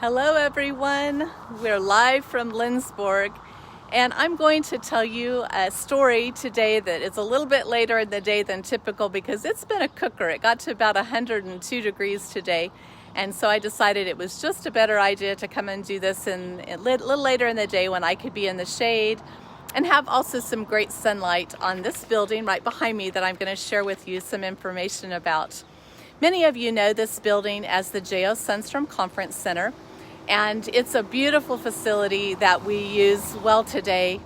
Hello everyone, we're live from Lindsborg, and I'm going to tell you a story today that is a little bit later in the day than typical because it's been a cooker. It got to about 102 degrees today, and so I decided it was just a better idea to come and do this a little later in the day when I could be in the shade and have also some great sunlight on this building right behind me that I'm going to share with you some information about. Many of you know this building as the J.O. Sundstrom Conference Center, and it's a beautiful facility that we use well today,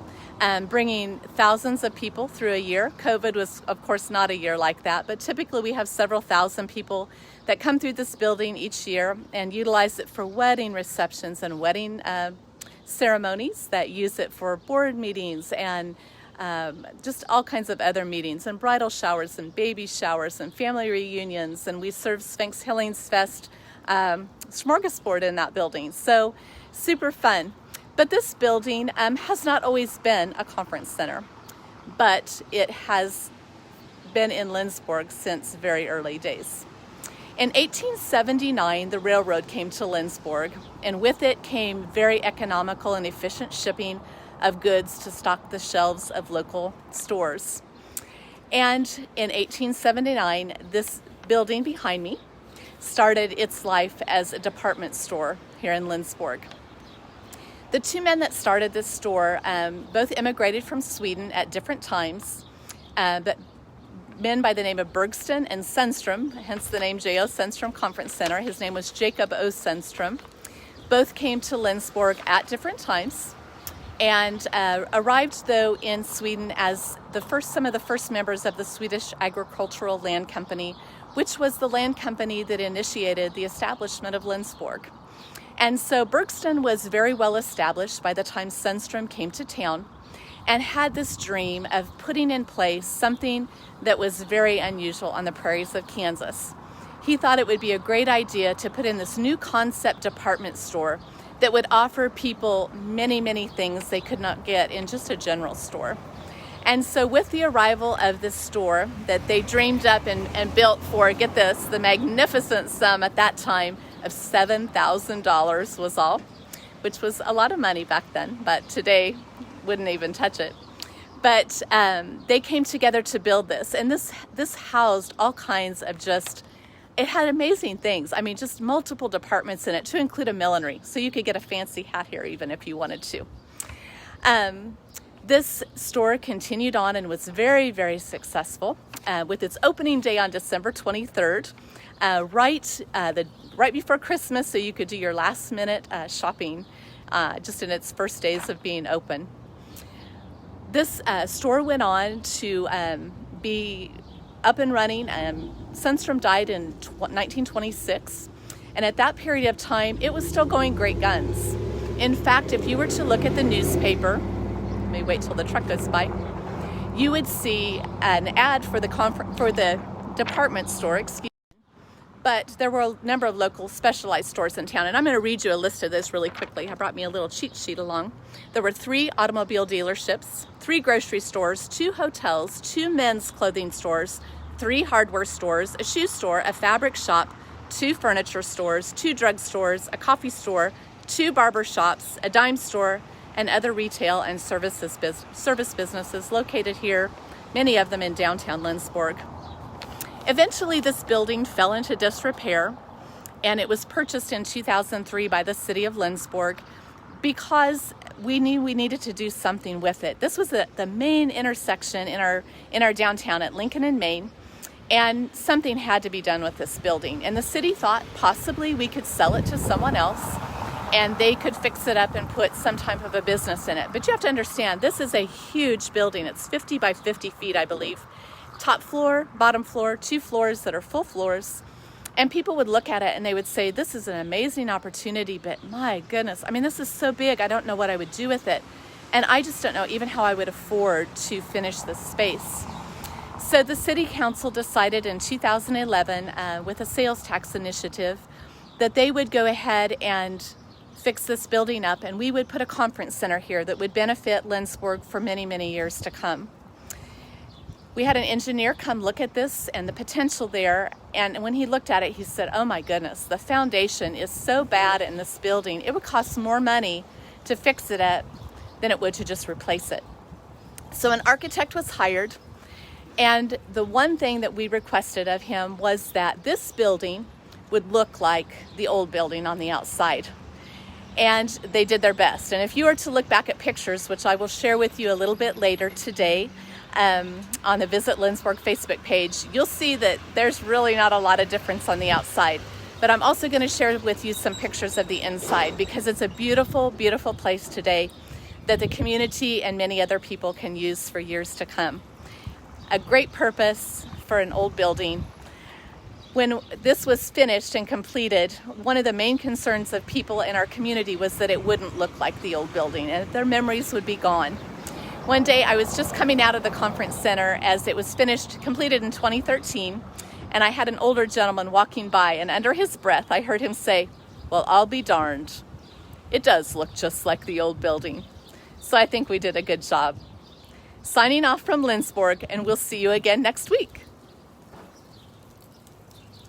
bringing thousands of people through a year. COVID was, of course, not a year like that, but typically we have several thousand people that come through this building each year and utilize it for wedding receptions and wedding ceremonies, that use it for board meetings and just all kinds of other meetings, and bridal showers and baby showers and family reunions, and we serve Sphinx Healings Fest smorgasbord in that building. So super fun. But this building has not always been a conference center, but it has been in Lindsborg since very early days. In 1879, the railroad came to Lindsborg, and with it came very economical and efficient shipping of goods to stock the shelves of local stores. And in 1879, this building behind me started its life as a department store here in Lindsborg. The two men that started this store both immigrated from Sweden at different times, but men by the name of Bergsten and Sundstrom, hence the name J.O. Sundstrom Conference Center. His name was Jacob O. Sundstrom. Both came to Lindsborg at different times, and arrived though in Sweden as some of the first members of the Swedish Agricultural Land Company, which was the land company that initiated the establishment of Lindsborg. And so Bergsten was very well established by the time Sundstrom came to town, and had this dream of putting in place something that was very unusual on the prairies of Kansas. He thought it would be a great idea to put in this new concept department store that would offer people many, many things they could not get in just a general store. And so with the arrival of this store that they dreamed up and built for, get this, the magnificent sum at that time of $7,000 was all, which was a lot of money back then, but today wouldn't even touch it. But they came together to build this, and this housed all kinds of it had amazing things. I mean, just multiple departments in it, to include a millinery. So you could get a fancy hat here even if you wanted to. This store continued on and was very, very successful with its opening day on December 23rd, right before Christmas, so you could do your last minute shopping just in its first days of being open. This store went on to be up and running. Sundstrom died in 1926, and at that period of time, it was still going great guns. In fact, if you were to look at the newspaper, let me wait till the truck goes by, you would see an ad for the department store, but there were a number of local specialized stores in town, and I'm going to read you a list of those really quickly. I brought me a little cheat sheet along. There were 3 automobile dealerships, 3 grocery stores, 2 hotels, 2 men's clothing stores, 3 hardware stores, a shoe store, a fabric shop, 2 furniture stores, 2 drug stores, a coffee store, 2 barber shops, a dime store, and other retail and service businesses located here, many of them in downtown Lindsborg. Eventually, this building fell into disrepair, and it was purchased in 2003 by the city of Lindsborg because we knew we needed to do something with it. This was the main intersection in our downtown at Lincoln and Main, and something had to be done with this building. And the city thought possibly we could sell it to someone else, and they could fix it up and put some type of a business in it. But you have to understand, this is a huge building. It's 50 by 50 feet, I believe. Top floor, bottom floor, 2 floors that are full floors. And people would look at it and they would say, this is an amazing opportunity, but my goodness, I mean, this is so big, I don't know what I would do with it. And I just don't know even how I would afford to finish this space. So the city council decided in 2011, with a sales tax initiative, that they would go ahead and fix this building up, and we would put a conference center here that would benefit Lindsborg for many, many years to come. We had an engineer come look at this and the potential there, and when he looked at it, he said, oh my goodness, the foundation is so bad in this building, it would cost more money to fix it up than it would to just replace it. So an architect was hired, and the one thing that we requested of him was that this building would look like the old building on the outside. And they did their best. And if you were to look back at pictures, which I will share with you a little bit later today, on the Visit Lindsborg Facebook page, you'll see that there's really not a lot of difference on the outside. But I'm also going to share with you some pictures of the inside, because it's a beautiful, beautiful place today that the community and many other people can use for years to come. A great purpose for an old building. When this was finished and completed, one of the main concerns of people in our community was that it wouldn't look like the old building and their memories would be gone. One day I was just coming out of the conference center as it was finished, completed in 2013, and I had an older gentleman walking by, and under his breath I heard him say, well, I'll be darned. It does look just like the old building. So I think we did a good job. Signing off from Lindsborg, and we'll see you again next week.